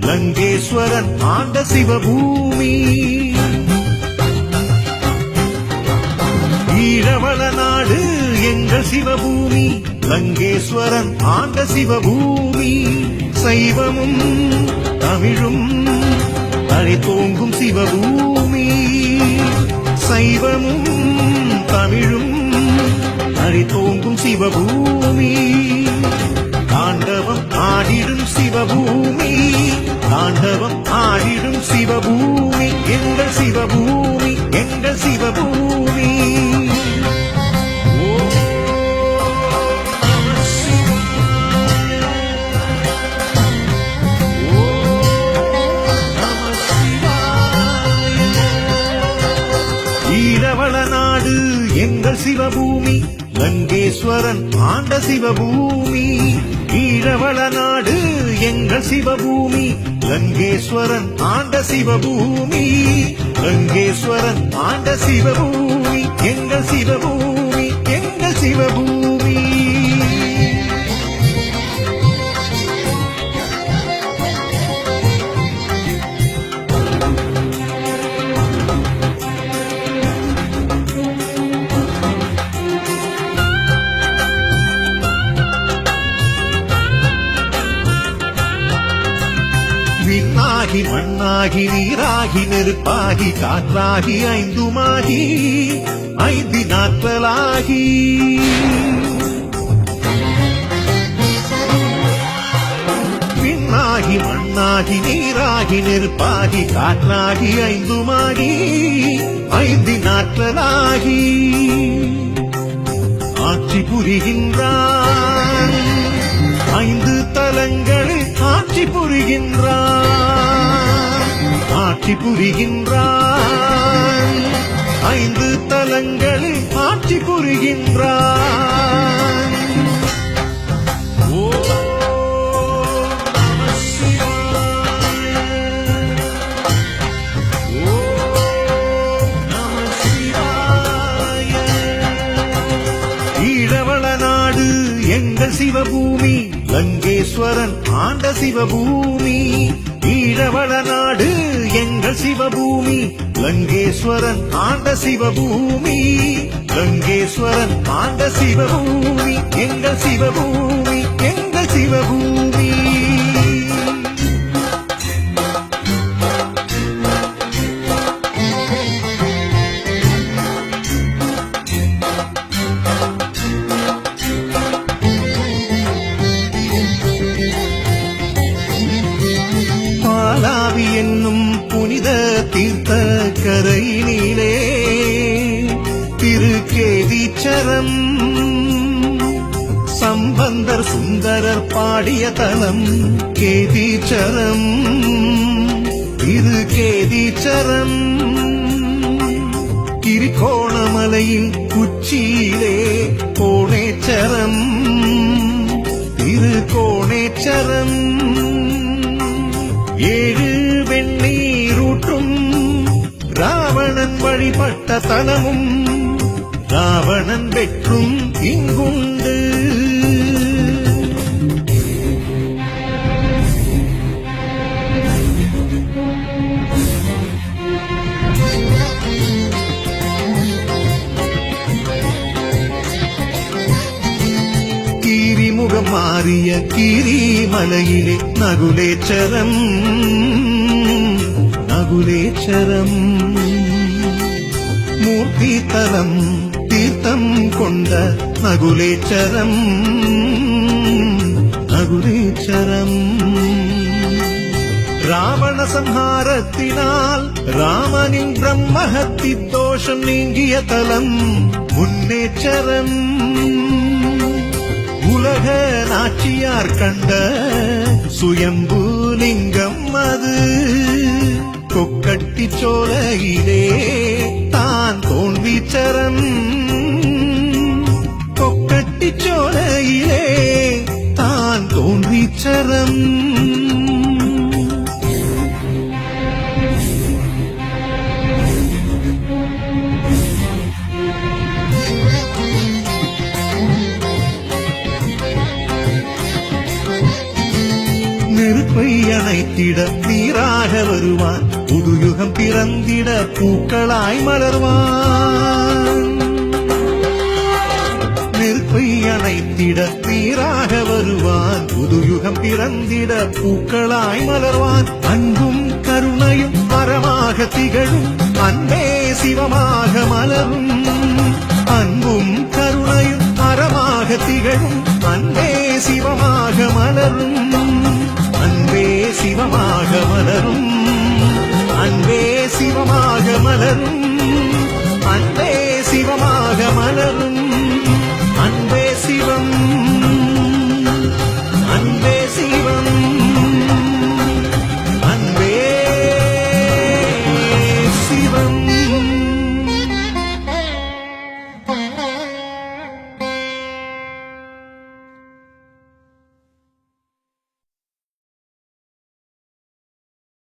லங்கேஸ்வரன் ஆண்ட சிவபூமி. ஈழவள நாடு எங்கள் சிவபூமி, லங்கேஸ்வரன் ஆண்ட சிவபூமி. சைவமும் தமிழும் தழைத்தோங்கும் சிவபூமி. சைவமும் தமிழும் தழைத்தோங்கும் சிவபூமி. தாண்டவம் ஆடிடும் சிவபூமி, தாண்டவம் ஆடிடும் சிவபூமி. எங்கள் சிவபூமி, எங்கள் சிவபூமி. ஈழவள நாடு எங்கள் சிவபூமி, லங்கேஸ்வரன் ஆண்ட சிவபூமி. ஈழவள நாடு எங்கள் சிவபூமி, லங்கேஸ்வரன் ஆண்ட சிவபூமி. லங்கேஸ்வரன் ஆண்ட சிவபூமி, எங்கள் சிவபூமி, எங்கள் சிவபூமி. விண்ணாகி மண்ணாகி நீராகி நெருப்பாகி காற்றாகி ஐந்துமாகி ஐந்து நாட்களாகி விண்ணாகி மண்ணாகி நீராகி நெருப்பாகி காற்றாகி ஐந்துமாகி ஐந்து நாட்களாகி ஆட்சி புரிகின்றான். ஐந்து தலங்களில் ஆட்சி புரிகின்றான், ஆட்சி புரிகின்றான். ஐந்து தலங்களில் ஆட்சி புரிகின்றான். ஈழவள நாடு எங்கள் சிவபூமி, லங்கேஸ்வரன் ஆண்ட சிவபூமி. ஈழவள நாடு எங்கள் சிவபூமி, லங்கேஸ்வரன் ஆண்ட சிவபூமி. லங்கேஸ்வரன் ஆண்ட சிவபூமி, எங்கள் சிவபூமி, எங்கள் சிவபூமி. பாலாவி என்னும் புனித தீர்த்த கரையினிலே திருக்கேதீச்சரம் சம்பந்தர் சுந்தரர் பாடிய தலம் கேதீச்சரம். திருக்கேதீச்சரம் கிரிகோணமலையின் உச்சியிலே கோணேச்சரம். திருக்கோணேச்சரம் ஏழு வெண்ணீரூற்றும் ராவணன் வழிபட்ட தலமும் ராவணன் வெற்றும் இங்குண்டு. கீரிமுகம் மாறிய கீரிமலையிலே நகுலேச்சரம், நகுலேச்சரம். மூர்த்தி தலம் தீர்த்தம் கொண்ட நகுலேச்சரம், நகுலேச்சரம். ராவண சம்ஹாரத்தினால் ராமனின் பிரம்மஹத்தி தோஷம் நீங்கிய தலம் முன்னேச்சரம். உலக நாச்சியார் கண்ட சுயம்புலிங்கம் அது கொக்கட்டி சோலையிலே தான் தோன்றிச்சரம். கொக்கட்டி சோலையிலே தான் தோன்றிச்சரம். நெருப்பை அணைத்திட நீராக வருவான் புதுயுகம் பிறந்திட பூக்களாய் மலர்வான் நெருப்பை அணைத்திட நீராக வருவான் புதுயுகம் பிறந்திட பூக்களாய் மலர்வான் அன்பும் கருணையும் மரமாக திகழும் அன்பே சிவமாக மலரும் அன்பும் கருணையும் மரமாக திகழும் அன்பே சிவமாக மலரும் அன்பே சிவமாக மலரும் அன்பே சிவமாக மலரும்